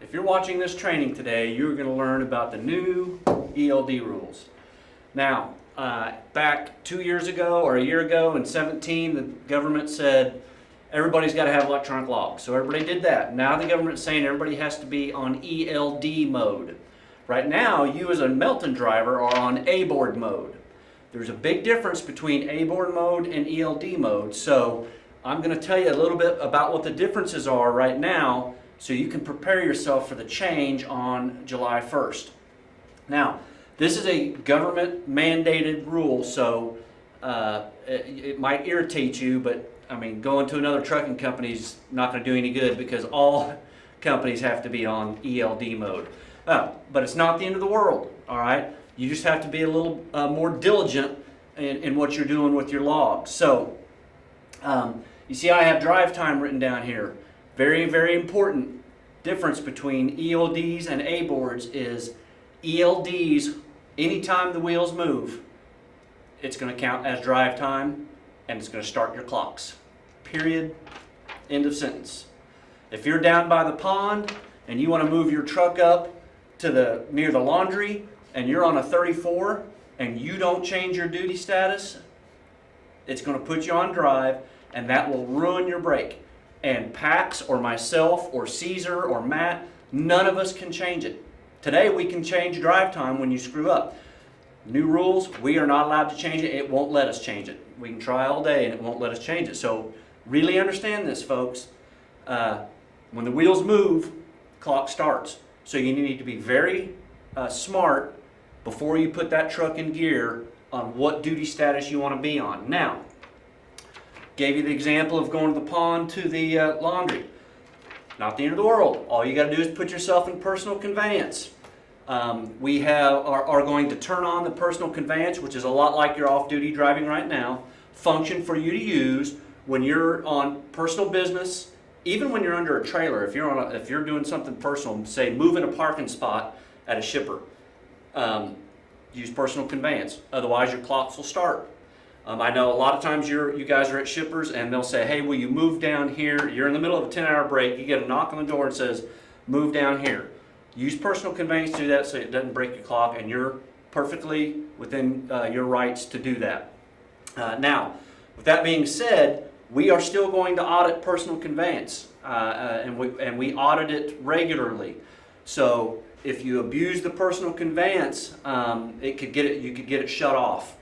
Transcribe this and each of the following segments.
If you're watching this training today, you're going to learn about the new ELD rules. Now, back 2 years ago or a year ago in 17, the government said everybody's got to have electronic logs. So everybody did that. Now the government's saying everybody has to be on ELD mode. Right now, you as a Melton driver are on A-board mode. There's a big difference between A-board mode and ELD mode. So I'm going to tell you a little bit about what the differences are right now so you can prepare yourself for the change on July 1st. Now, this is a government mandated rule, so it might irritate you, but I mean, going to another trucking company is not going to do any good because all companies have to be on ELD mode. But it's not the end of the world, all right? You just have to be a little more diligent in what you're doing with your logs. So, you see I have drive time written down here. Very, very important difference between ELDs and A-boards is ELDs, anytime the wheels move, it's going to count as drive time and it's going to start your clocks. Period. End of sentence. If you're down by the pond and you want to move your truck up to near the laundry and you're on a 34 and you don't change your duty status, it's going to put you on drive and that will ruin your break. And Pax or myself or Caesar or Matt, none of us can change it. Today we can change drive time when you screw up. New rules, we are not allowed to change it. It won't let us change it. We can try all day and it won't let us change it. So really understand this, folks. When the wheels move, clock starts. So you need to be very smart before you put that truck in gear on what duty status you want to be on. Now, gave you the example of going to the pond to the laundry. Not the end of the world. All you got to do is put yourself in personal conveyance. We are going to turn on the personal conveyance, which is a lot like your off-duty driving right now, function for you to use when you're on personal business, even when you're under a trailer. If you're doing something personal, say moving a parking spot at a shipper, use personal conveyance. Otherwise, your clocks will start. I know a lot of times you guys are at shippers and they'll say, hey, will you move down here? You're in the middle of a 10-hour break. You get a knock on the door and says, move down here. Use personal conveyance to do that so it doesn't break your clock and you're perfectly within your rights to do that. Now, with that being said, we are still going to audit personal conveyance and we audit it regularly. So if you abuse the personal conveyance, you could get it shut off.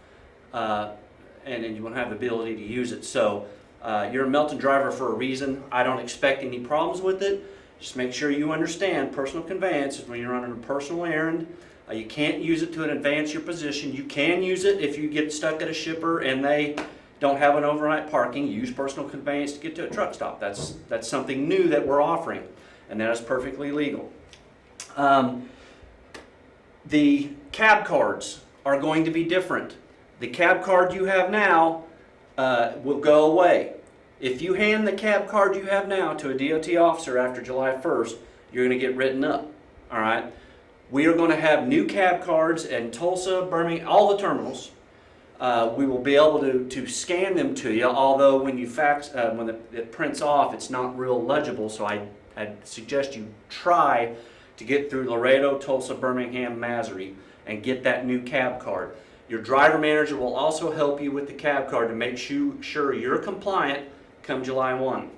And then you won't have the ability to use it. So you're a Melton driver for a reason. I don't expect any problems with it. Just make sure you understand personal conveyance is when you're on a personal errand. You can't use it to advance your position. You can use it if you get stuck at a shipper and they don't have an overnight parking. Use personal conveyance to get to a truck stop. That's something new that we're offering, and that is perfectly legal. The cab cards are going to be different. The cab card you have now will go away. If you hand the cab card you have now to a DOT officer after July 1st, you're going to get written up. All right? We are going to have new cab cards in Tulsa, Birmingham, all the terminals. We will be able to scan them to you, although when you when it prints off, it's not real legible. So I'd suggest you try to get through Laredo, Tulsa, Birmingham, Massey, and get that new cab card. Your driver manager will also help you with the cab card to make sure you're compliant come July 1.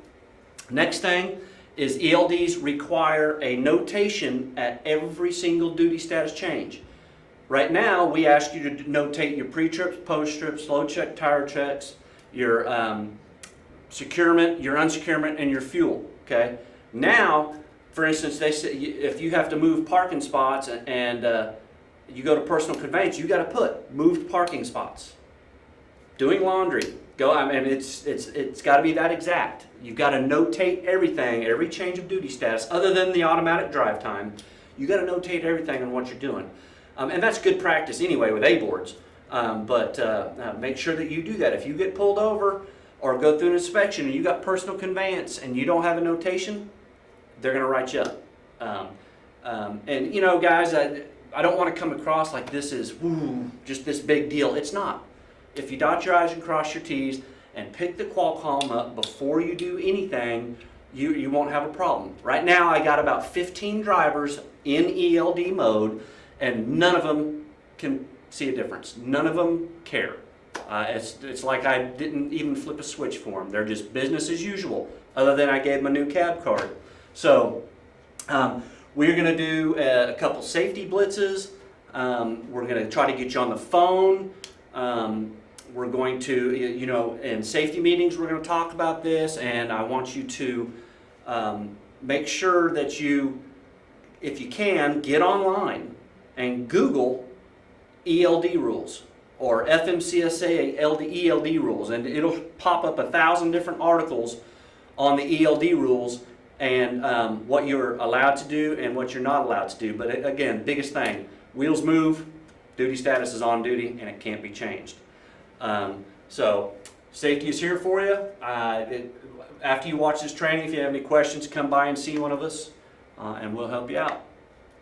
Next thing is ELDs require a notation at every single duty status change. Right now, we ask you to notate your pre-trips, post-trips, load check, tire checks, your securement, your unsecurement, and your fuel. Okay. Now, for instance, they say if you have to move parking spots and you go to personal conveyance, you got to put moved parking spots. Doing laundry, it's got to be that exact. You've got to notate everything, every change of duty status, other than the automatic drive time. You got to notate everything on what you're doing, and that's good practice anyway with A-boards. But make sure that you do that. If you get pulled over or go through an inspection and you got personal conveyance and you don't have a notation, they're going to write you up. And you know, guys, I don't want to come across like this is just this big deal. It's not. If you dot your I's and cross your T's and pick the Qualcomm up before you do anything, you won't have a problem. Right now I got about 15 drivers in ELD mode, and none of them can see a difference. None of them care. It's like I didn't even flip a switch for them. They're just business as usual, other than I gave them a new cab card. So we're going to do a couple safety blitzes. We're going to try to get you on the phone. We're going to, you know, in safety meetings we're going to talk about this, and I want you to make sure that you, if you can, get online and Google ELD rules or FMCSA ELD rules, and it'll pop up 1,000 different articles on the ELD rules and what you're allowed to do and what you're not allowed to do. But again, biggest thing, wheels move, duty status is on duty, and it can't be changed. So safety is here for you. After you watch this training, if you have any questions, come by and see one of us, and we'll help you out.